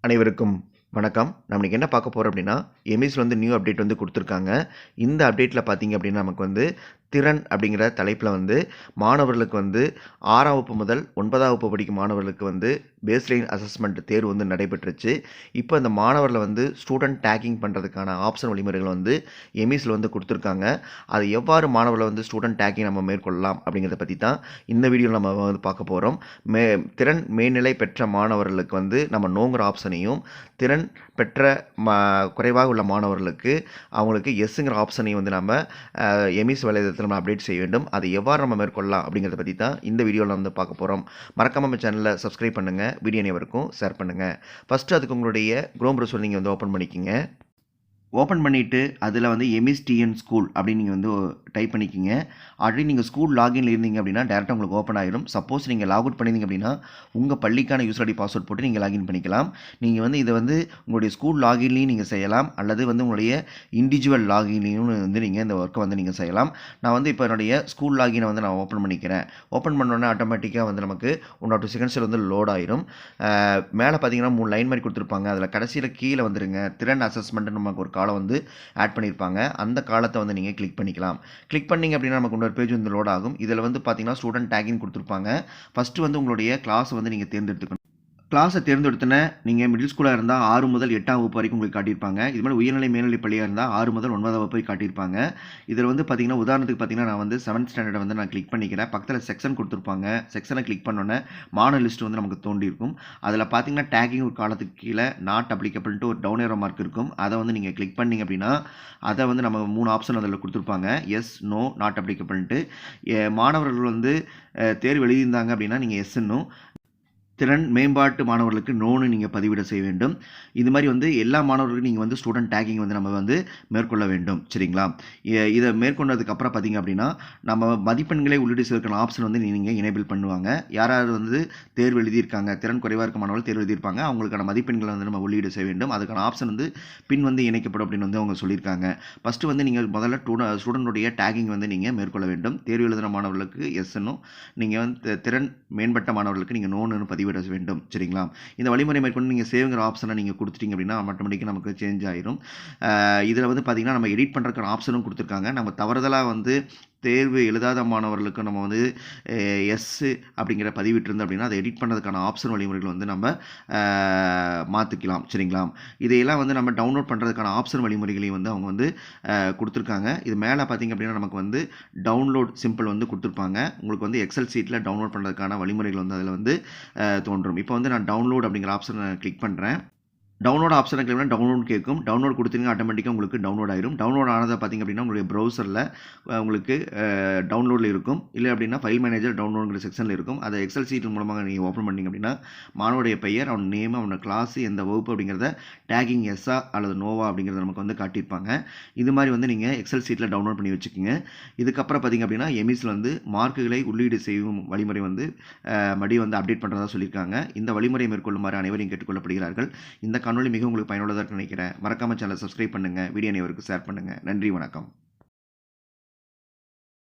அனைவருக்கும் வணக்கம். நம்ம இன்னைக்கு என்ன பார்க்க போறோம் அப்படின்னா, எமிஸ்ல வந்து நியூ அப்டேட் வந்து குடுத்துருக்காங்க. இந்த அப்டேட்ல பார்த்தீங்க அப்படின்னா, நமக்கு வந்து திறன் அப்படிங்கிற தலைப்புல வந்து மாணவர்களுக்கு வந்து 6ஆம் வகுப்பு முதல் 9ஆம் வகுப்பு படிக்கும் மாணவர்களுக்கு வந்து பேஸ்லைன் அசஸ்மென்ட் தேர்வு வந்து நடைபெற்றுச்சு. இப்போ இந்த மாணவர்கள வந்து ஸ்டூடண்ட் டேக்கிங் பண்றதுக்கான ஆப்ஷன் வழிமுறைகள் வந்து எமிஸ்ல வந்து குடுத்துருக்காங்க. அது எவ்வாறு மாணவர்கள வந்து ஸ்டூடண்ட் டேக்கிங் நம்ம மேற்கொள்ளலாம் அப்படிங்கிறத பத்தி தான் இந்த வீடியோல நம்ம வந்து பார்க்க போறோம். திறன் மேல்நிலை பெற்ற மாணவர்களுக்கு வந்து நம்ம நோங்கிற ஆப்ஷனையும், திறன் பெற்ற குறைவாக உள்ள மாணவர்களுக்கு அவங்களுக்கு எஸ்ங்கிற ஆப்ஷனையும் வந்து நம்ம எமிஸ் வலைதளத்தில் நம்ம அப்டேட் செய்ய வேண்டும். அதை எவ்வாறு நம்ம மேற்கொள்ளலாம் அப்படிங்கிறத பற்றி தான் இந்த வீடியோவில் வந்து பார்க்க போகிறோம். மறக்காம நம்ம சேனலை சப்ஸ்கிரைப் பண்ணுங்கள், வீடியோ அனைவருக்கும் ஷேர் பண்ணுங்கள். ஃபஸ்ட்டு அதுக்கு உங்களுடைய குரோம் ப்ரௌசர் நீங்கள் வந்து ஓப்பன் பண்ணிக்கிங்க. ஓப்பன் பண்ணிவிட்டு அதில் வந்து எம்எஸ்டிஎன் ஸ்கூல் அப்படின்னு நீங்கள் வந்து டைப் பண்ணிக்கிங்க. ஆல்ரெடி நீங்கள் ஸ்கூல் லாகின்ல இருந்தீங்க அப்படின்னா டேரெக்டாக உங்களுக்கு ஓப்பன் ஆயிரும். சப்போஸ் நீங்கள் லாக் அவுட் பண்ணிங்க அப்படின்னா உங்கள் பள்ளிக்கான யூசர் ஐடி பாஸ்வேர்ட் போட்டு நீங்கள் லாகின் பண்ணிக்கலாம். நீங்கள் வந்து இதை வந்து உங்களுடைய ஸ்கூல் லாகின்லையும் நீங்கள் செய்யலாம், அல்லது வந்து உங்களுடைய இண்டிவிஜுவல் லாகின்லையும் வந்து நீங்கள் இந்த ஒர்க்கை வந்து நீங்கள் செய்யலாம். நான் வந்து இப்போ என்னுடைய ஸ்கூல் லாகினை வந்து நான் ஓப்பன் பண்ணிக்கிறேன். ஓப்பன் பண்ணோன்னே ஆட்டோமேட்டிக்காக வந்து நமக்கு 1 or 2 செகண்ட்ஸில் வந்து லோட் ஆயிரும். மேலே பார்த்தீங்கன்னா 3 லைன் மாதிரி கொடுத்துருப்பாங்க. அதில் கடைசியில் கீழே வந்துருங்க திறன் அசஸ்மெண்ட்னு நமக்கு ஒரு காலம் வந்து ஆட் பண்ணியிருப்பாங்க. அந்த காலத்தை வந்து நீங்கள் கிளிக் பண்ணிக்கலாம். கிளிக் பண்ணிங்க அப்படின்னா நமக்கு இன்னொரு பேஜ் வந்து லோட் ஆகும். இதில் வந்து பார்த்தீங்கன்னா ஸ்டூடெண்ட் டேக்கிங் கொடுத்துருப்பாங்க. ஃபஸ்ட்டு வந்து உங்களுடைய கிளாஸ் வந்து நீங்கள் தேர்ந்தெடுத்துக்கணும். கிளாஸை தேர்ந்தெடுத்தோன்னே நீங்கள் மிடில் ஸ்கூலாக இருந்தால் 6 முதல் 8ஆம் வகுப்பு வரைக்கும் உங்களுக்கு காட்டியிருப்பாங்க. இது மாதிரி உயர்நிலை மேல்நிலை பள்ளியாக இருந்தால் 6 முதல் 9ஆம் வகுப்பு காட்டியிருப்பாங்க. இதில் வந்து பார்த்தீங்கன்னா உதாரணத்துக்கு பார்த்தீங்கன்னா நான் வந்து 7th ஸ்டாண்டர்டை வந்து நான் கிளிக் பண்ணிக்கிறேன். பக்கத்தில் செக்ஷன் கொடுத்துருப்பாங்க. செக்ஷனை கிளிக் பண்ணோன்னே மாணவர் லிஸ்ட் வந்து நமக்கு தோண்டியிருக்கும். அதில் பார்த்தீங்கன்னா டேக்கிங் ஒரு காலத்துக்கு கீழே நாட் அப்ளிகபிள்ட்டு ஒரு டவுன் ஏரோ மார்க் இருக்கும். அதை வந்து நீங்கள் கிளிக் பண்ணிங்க அப்படின்னா அதை வந்து நம்ம 3 ஆப்ஷன் அதில் கொடுத்துருப்பாங்க. எஸ், நோ, நாட் அப்ளிகபிள்ட்டு. மாணவர்கள் வந்து தேர்வு எழுதியிருந்தாங்க அப்படின்னா நீங்கள் எஸ்ன்னும், திறன் மேம்பாட்டு மாணவர்களுக்கு நோன்னு நீங்கள் பதிவிட செய்ய வேண்டும். இது மாதிரி வந்து எல்லா மாணவர்களுக்கும் நீங்கள் வந்து ஸ்டூடெண்ட் டேக்கிங் வந்து நம்ம வந்து மேற்கொள்ள வேண்டும். சரிங்களா? இதை மேற்கொண்டதுக்கப்புறம் பார்த்தீங்க அப்படின்னா நம்ம மதிப்பெண்களை உள்ளீடு செய்வதற்கான ஆப்ஷன் வந்து நீங்கள் எனேபிள் பண்ணுவாங்க. யாராவது வந்து தேர்வு எழுதியிருக்காங்க, திறன் குறைவாக இருக்க மாணவர்கள் தேர்வு எழுதியிருப்பாங்க, அவங்களுக்கான மதிப்பெண்களை வந்து நம்ம உள்ளீடு செய்ய வேண்டும். அதுக்கான ஆப்ஷன் வந்து பின் வந்து இணைக்கப்படும் அப்படின்னு வந்து அவங்க சொல்லியிருக்காங்க. ஃபஸ்ட்டு வந்து நீங்கள் முதல்ல ஸ்டூடெண்டுடைய டேக்கிங் வந்து நீங்கள் மேற்கொள்ள வேண்டும். தேர்வு எழுதுகிற மாணவர்களுக்கு எஸ்ன்னும், நீங்கள் வந்து திறன் மேம்பட்ட மாணவர்களுக்கு நீங்கள் நோன்னு பதிவிட வேண்டும். சரிங்களா? இந்த வழிமுறை மேற்கொண்டு நீங்கள் சேவ்ங்கிற ஆப்ஷனை நீங்கள் கொடுத்துட்டீங்க அப்படின்னா ஆட்டோமேட்டிக்காக நமக்கு சேஞ்ச் ஆயிரும். இதில் வந்து பார்த்தீங்கன்னா நம்ம எடிட் பண்ணுறதுக்கான ஆப்ஷனும் கொடுத்துருக்காங்க. நம்ம தவறுதலாக வந்து தேர்வு எழுதாத மாணவர்களுக்கு நம்ம வந்து எஸ் அப்படிங்கிற பதிவிட்டிருந்தோம் அப்படின்னா அதை எடிட் பண்ணுறதுக்கான ஆப்ஷன் வழிமுறைகள் வந்து நம்ம மாற்றிக்கலாம். சரிங்களா? இதையெல்லாம் வந்து நம்ம டவுன்லோட் பண்ணுறதுக்கான ஆப்ஷன் வழிமுறைகளையும் வந்து அவங்க வந்து கொடுத்துருக்காங்க. இது மேலே பார்த்தீங்க அப்படின்னா நமக்கு வந்து டவுன்லோட் சிம்பிள் வந்து கொடுத்துருப்பாங்க. உங்களுக்கு வந்து எக்ஸல் சீட்டில் டவுன்லோட் பண்ணுறதுக்கான வழிமுறைகள் வந்து அதில் வந்து தோன்றும். இப்போ வந்து நான் டவுன்லோட் அப்படிங்கிற ஆப்ஷனை கிளிக் பண்ணுறேன். டவுன்லோட் ஆப்ஷனை கிளிக் பண்ணால் டவுன்லோட் கேட்கும். டவுன்லோட் கொடுத்தீங்கன்னா ஆட்டோமேட்டிக்காக உங்களுக்கு டவுன்லோட் ஆயிரும். டவுன்லோட் ஆனதை பார்த்திங்க அப்படின்னா உங்களுடைய ப்ரௌசரில் உங்களுக்கு டவுன்லோடில் இருக்கும். இல்லை அப்படின்னா ஃபைல் மேனேஜர் டவுன்லோடுங்கிற செக்ஷனில் இருக்கும். அதை எக்ஸல் சீட் மூலமாக நீங்கள் ஓப்பன் பண்ணிங்க அப்படின்னா மாணவனுடைய பெயர், அவன் நேம், அவனோட கிளாஸ், எந்த வகுப்பு அப்படிங்கிறத டேக்கிங் எஸ்ஸா அல்லது நோவா அப்படிங்கிறத நமக்கு வந்து காட்டியிருப்பாங்க. இது மாதிரி வந்து நீங்கள் எக்ஸல் சீட்டில் டவுன்லோட் பண்ணி வச்சுக்கோங்க. இதுக்கப்புறம் பார்த்திங்க அப்படின்னா எமிஸில் வந்து மார்க்குகளை உள்ளீடு செய்யும் வழிமுறை வந்து மறுபடியும் வந்து அப்டேட் பண்ணுறதா சொல்லியிருக்காங்க. இந்த வழிமுறையை மேற்கொள்ளுமாறு அனைவரையும் கேட்டுக்கொள்ளப்படுகிறார்கள். இந்த காணொளி மிக உங்களுக்கு பயனுள்ளதாக நினைக்கிறேன். மறக்காம சேனலை சப்ஸ்கிரைப் பண்ணுங்கள், வீடியோ அனைவருக்கும் ஷேர் பண்ணுங்கள். நன்றி, வணக்கம்.